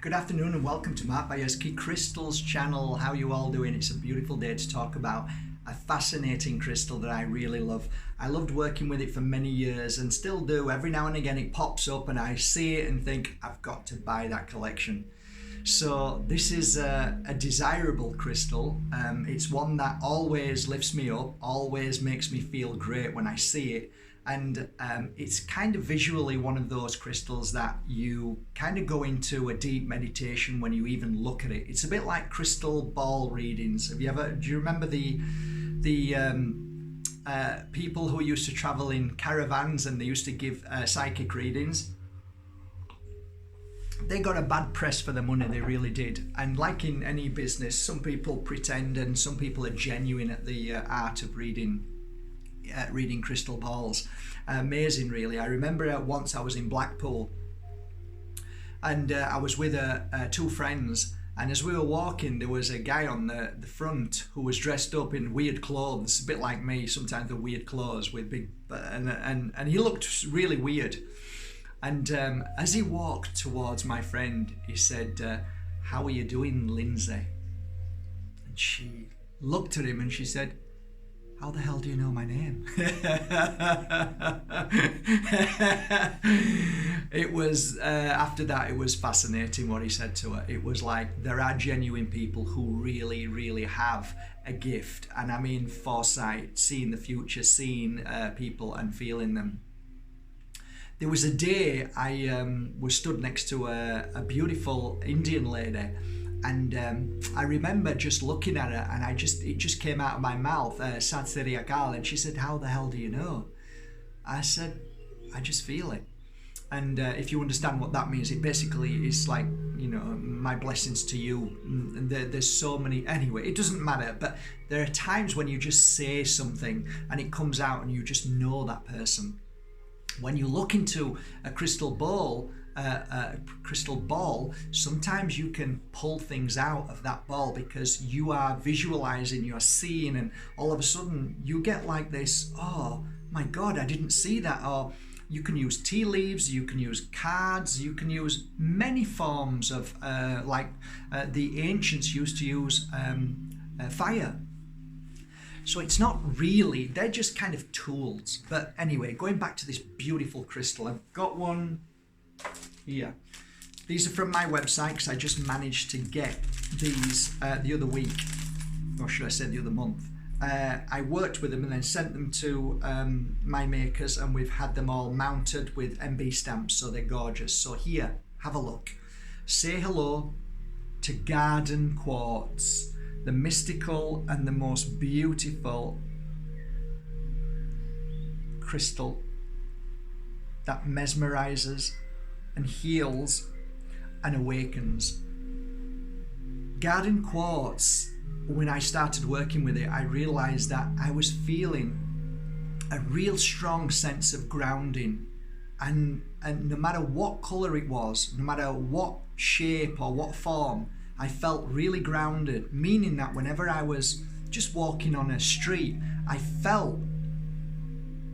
Good afternoon and welcome to Bajerski Crystals channel. How are you all doing? It's a beautiful day to talk about a fascinating crystal that I really love. I loved working with it for many years and still do. Every now and again it pops up and I see it and think, I've got to buy that collection. So this is a desirable crystal. It's one that always lifts me up, always makes me feel great when I see it. And it's kind of visually one of those crystals that you kind of go into a deep meditation when you even look at it. It's a bit like crystal ball readings. Do you remember the people who used to travel in caravans and they used to give psychic readings? They got a bad press for their money, they really did. And like in any business, some people pretend and some people are genuine at the art of reading crystal balls. Amazing, really. I remember once I was in Blackpool and I was with two friends, and as we were walking there was a guy on the front who was dressed up in weird clothes, a bit like me, sometimes the weird clothes with big, and he looked really weird. And as he walked towards my friend, he said, "How are you doing, Lindsay?" And she looked at him and she said, "How the hell do you know my name?" It was, after that, it was fascinating what he said to her. It was like, there are genuine people who really, really have a gift. And I mean foresight, seeing the future, seeing people and feeling them. There was a day I was stood next to a beautiful Indian lady. And I remember just looking at her and it just came out of my mouth, Sat Sri Akal, and she said, "How the hell do you know?" I said, "I just feel it." And if you understand what that means, it basically is like, my blessings to you. And there's so many, anyway, it doesn't matter, but there are times when you just say something and it comes out and you just know that person. When you look into a crystal ball, sometimes you can pull things out of that ball because you are visualizing, you're seeing, and all of a sudden you get like this, "Oh my God, I didn't see that." Or you can use tea leaves, you can use cards, you can use many forms of the ancients used to use fire. So it's not really, they're just kind of tools. But anyway, going back to this beautiful crystal, I've got one here. These are from my website because I just managed to get these the other week, or should I say the other month. I worked with them and then sent them to my makers, and we've had them all mounted with MB stamps, so they're gorgeous. So here, have a look. Say hello to Garden Quartz, the mystical and the most beautiful crystal that mesmerizes and heals and awakens. Garden Quartz, when I started working with it, I realized that I was feeling a real strong sense of grounding, and no matter what color it was, no matter what shape or what form, I felt really grounded, meaning that whenever I was just walking on a street, I felt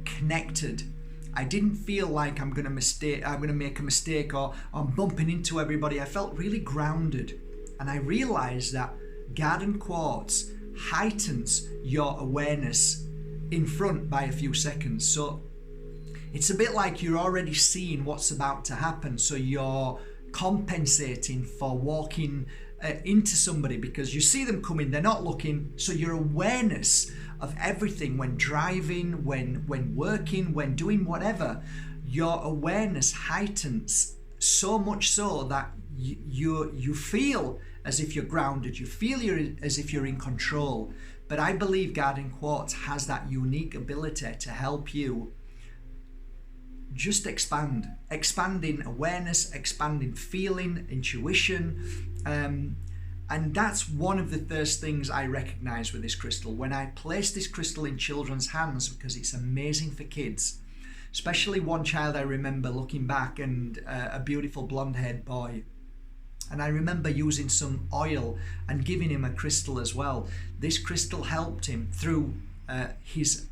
connected. I didn't feel like I'm going to make a mistake or I'm bumping into everybody. I felt really grounded. And I realized that Garden Quartz heightens your awareness in front by a few seconds. So it's a bit like you're already seeing what's about to happen. So you're compensating for walking into somebody because you see them coming, they're not looking. So your awareness of everything when driving, when working, when doing whatever, your awareness heightens so much so that you feel as if you're grounded, you feel as if you're in control. But I believe Garden Quartz has that unique ability to help you just expanding awareness, expanding feeling, intuition, and that's one of the first things I recognize with this crystal. When I place this crystal in children's hands, because it's amazing for kids, especially one child I remember looking back, and a beautiful blonde-haired boy, and I remember using some oil and giving him a crystal as well. This crystal helped him through his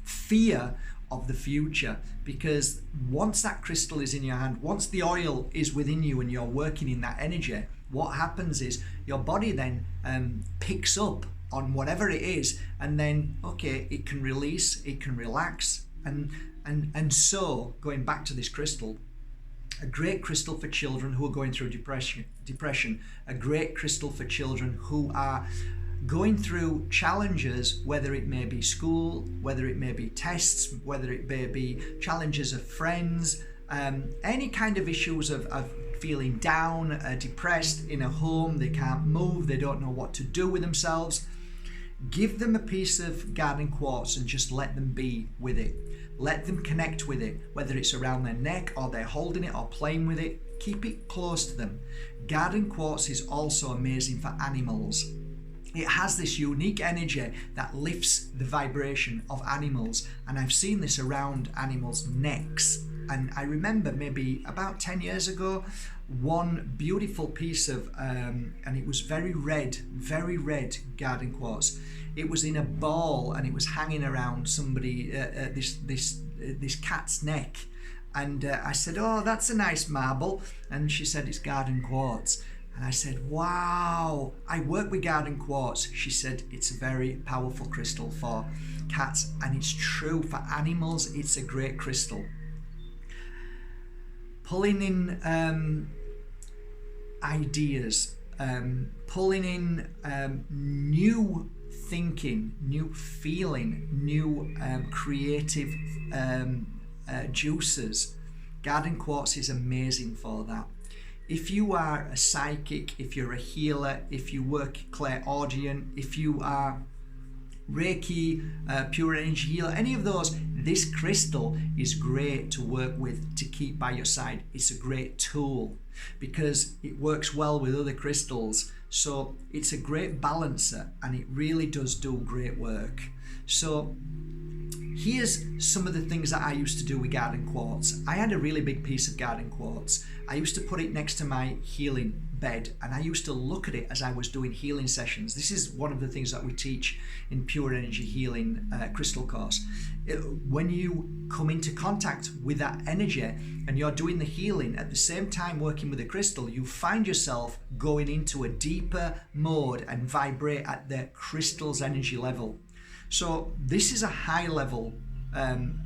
fear of the future, because once that crystal is in your hand, once the oil is within you and you're working in that energy, what happens is your body then picks up on whatever it is, and then okay, it can release, it can relax, and so going back to this crystal, a great crystal for children who are going through depression, a great crystal for children who are going through challenges, whether it may be school, whether it may be tests, whether it may be challenges of friends, any kind of issues of feeling down, depressed in a home, they can't move, they don't know what to do with themselves. Give them a piece of garden quartz and just let them be with it. Let them connect with it, whether it's around their neck or they're holding it or playing with it. Keep it close to them. Garden quartz is also amazing for animals. It has this unique energy that lifts the vibration of animals, and I've seen this around animals' necks. And I remember maybe about 10 years ago, one beautiful piece of, and it was very red garden quartz. It was in a ball and it was hanging around somebody, this cat's neck. And I said, oh, that's a nice marble. And she said, it's garden quartz. And I said, wow, I work with garden quartz. She said, it's a very powerful crystal for cats. And it's true, for animals, it's a great crystal. Pulling in ideas, pulling in new thinking, new feeling, new creative juices. Garden quartz is amazing for that. If you are a psychic, if you're a healer, if you work clairaudient, if you are Reiki, pure energy healer, any of those, this crystal is great to work with, to keep by your side. It's a great tool because it works well with other crystals. So it's a great balancer and it really does do great work. So here's some of the things that I used to do with garden quartz. I had a really big piece of garden quartz. I used to put it next to my healing bed and I used to look at it as I was doing healing sessions. This is one of the things that we teach in Pure Energy Healing Crystal course. When you come into contact with that energy and you're doing the healing at the same time working with a crystal, you find yourself going into a deeper mode and vibrate at the crystal's energy level. So this is a high level and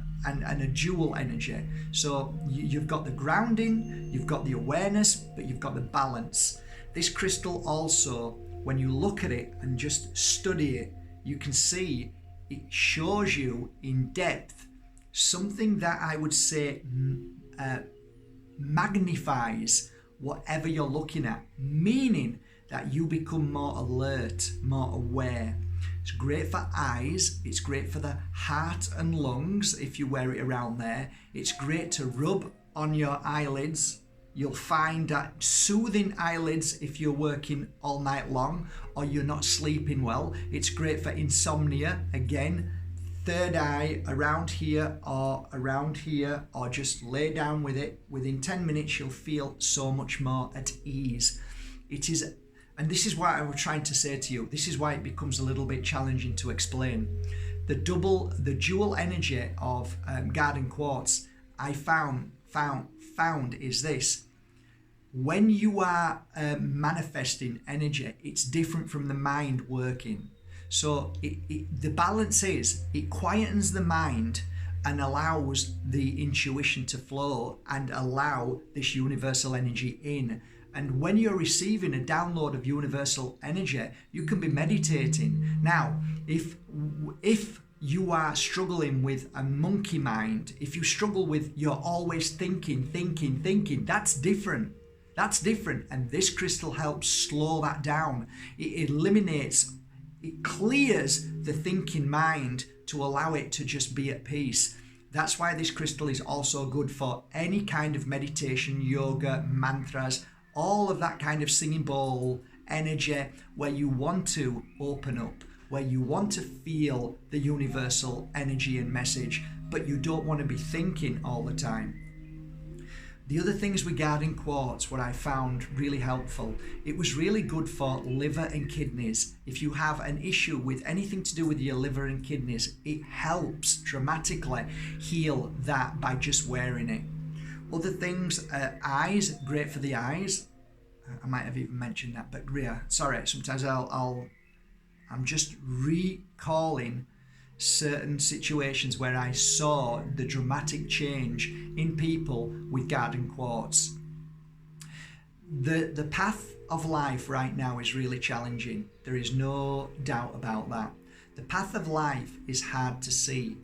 a dual energy. So you've got the grounding, you've got the awareness, but you've got the balance. This crystal also, when you look at it and just study it, you can see it shows you in depth something that I would say magnifies whatever you're looking at, meaning that you become more alert, more aware. It's great for eyes, it's great for the heart and lungs if you wear it around there. It's great to rub on your eyelids. You'll find that soothing eyelids if you're working all night long or you're not sleeping well. It's great for insomnia, again, third eye around here, or just lay down with it. Within 10 minutes you'll feel so much more at ease. It is. And this is what I was trying to say to you. This is why it becomes a little bit challenging to explain. The dual energy of garden quartz I found is this. When you are manifesting energy, it's different from the mind working. So the balance is, it quietens the mind and allows the intuition to flow and allow this universal energy in. And when you're receiving a download of universal energy, you can be meditating. Now, if you are struggling with a monkey mind, if you struggle with you're always thinking, that's different. That's different. And this crystal helps slow that down. It eliminates, it clears the thinking mind to allow it to just be at peace. That's why this crystal is also good for any kind of meditation, yoga, mantras, all of that kind of singing bowl energy where you want to open up, where you want to feel the universal energy and message, but you don't want to be thinking all the time. The other things regarding quartz, what I found really helpful, it was really good for liver and kidneys. If you have an issue with anything to do with your liver and kidneys, it helps dramatically heal that by just wearing it. Other things, eyes, great for the eyes. I might have even mentioned that, but yeah, sorry, sometimes I'm just recalling certain situations where I saw the dramatic change in people with garden quartz. The path of life right now is really challenging. There is no doubt about that. The path of life is hard to see.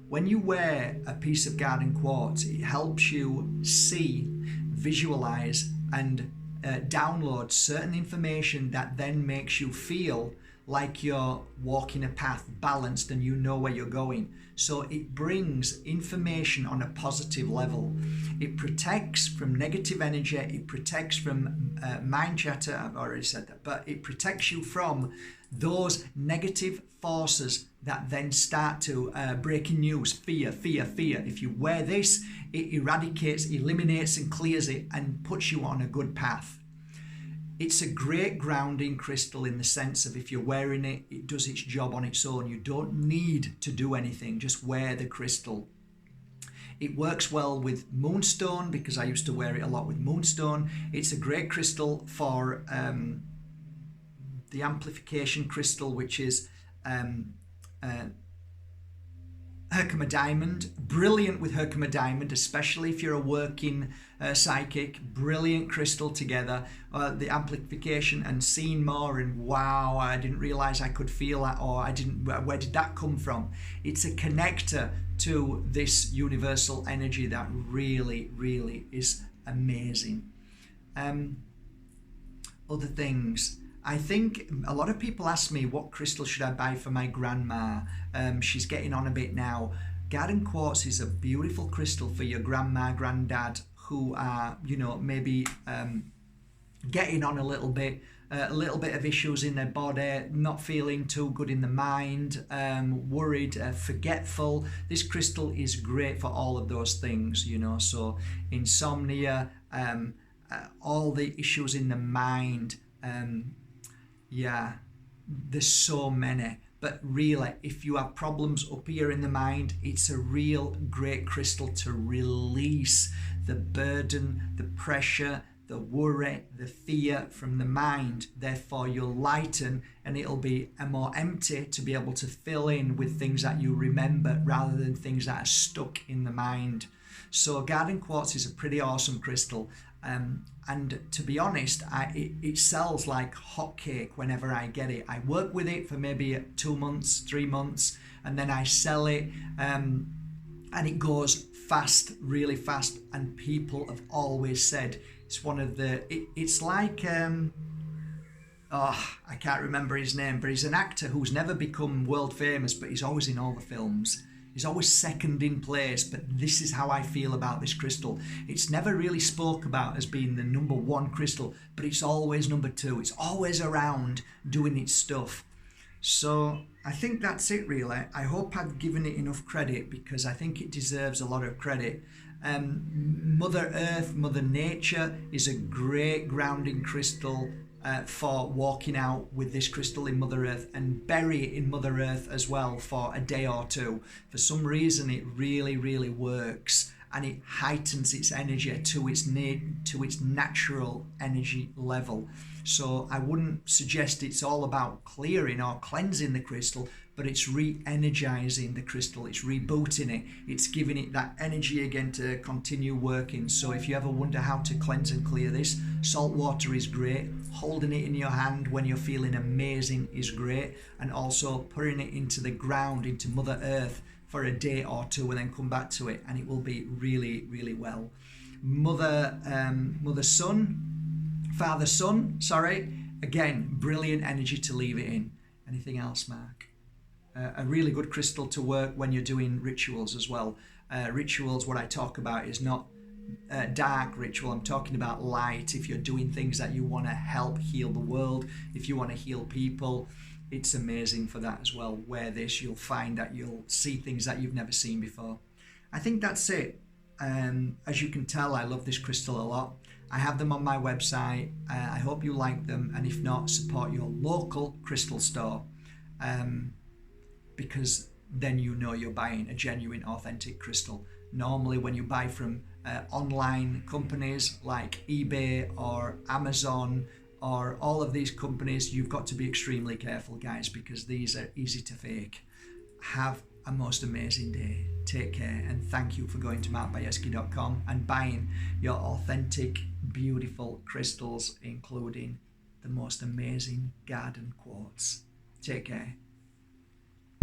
When you wear a piece of garden quartz, it helps you see, visualize, and download certain information that then makes you feel like you're walking a path balanced and you know where you're going. So it brings information on a positive level. It protects from negative energy, it protects from mind chatter, I've already said that, but it protects you from those negative forces that then start to breaking news, fear. If you wear this, it eradicates, eliminates and clears it and puts you on a good path. It's a great grounding crystal in the sense of if you're wearing it, it does its job on its own. You don't need to do anything, just wear the crystal. It works well with moonstone because I used to wear it a lot with moonstone. It's a great crystal for the amplification crystal, which is Herkimer Diamond. Brilliant with Herkimer Diamond, especially if you're a working psychic. Brilliant crystal together. The amplification and seeing more and wow, I didn't realize I could feel that, or where did that come from? It's a connector to this universal energy that really, really is amazing. Other things. I think a lot of people ask me, what crystal should I buy for my grandma? She's getting on a bit now. Garden quartz is a beautiful crystal for your grandma, granddad, who are, maybe getting on a little bit of issues in their body, not feeling too good in the mind, worried, forgetful. This crystal is great for all of those things, so insomnia, all the issues in the mind. There's so many, but really if you have problems up here in the mind, it's a real great crystal to release the burden, the pressure, the worry, the fear from the mind. Therefore you'll lighten and it'll be more empty to be able to fill in with things that you remember rather than things that are stuck in the mind. So garden quartz is a pretty awesome crystal. And to be honest, it sells like hotcake whenever I get it. I work with it for maybe 2 months, 3 months, and then I sell it, and it goes fast, really fast. And people have always said it's one of the. It's like I can't remember his name, but he's an actor who's never become world famous, but he's always in all the films. He's always second in place, but this is how I feel about this crystal. It's never really spoke about as being the number one crystal, but it's always number two. It's always around doing its stuff. So I think that's it really. I hope I've given it enough credit because I think it deserves a lot of credit. Mother Earth, Mother Nature is a great grounding crystal for walking out with this crystal in Mother Earth, and bury it in Mother Earth as well for a day or two. For some reason it really, really works, and it heightens its energy to its natural energy level. So I wouldn't suggest it's all about clearing or cleansing the crystal, but it's re-energizing the crystal, it's rebooting it, it's giving it that energy again to continue working. So if you ever wonder how to cleanse and clear this, salt water is great. Holding it in your hand when you're feeling amazing is great, and also putting it into the ground, into Mother Earth for a day or two and then come back to it, and it will be really, really well. Father Sun, again, brilliant energy to leave it in. Anything else, Mark? A really good crystal to work when you're doing rituals as well. Rituals, what I talk about is not dark ritual. I'm talking about light. If you're doing things that you want to help heal the world, if you want to heal people, it's amazing for that as well. Wear this, you'll find that you'll see things that you've never seen before. I think that's it. As you can tell, I love this crystal a lot. I have them on my website. I hope you like them, and if not, support your local crystal store, because then you know you're buying a genuine, authentic crystal. Normally, when you buy from online companies like eBay or Amazon or all of these companies, you've got to be extremely careful, guys, because these are easy to fake. Have a most amazing day. Take care, and thank you for going to markbajerski.com and buying your authentic, beautiful crystals, including the most amazing garden quartz. Take care.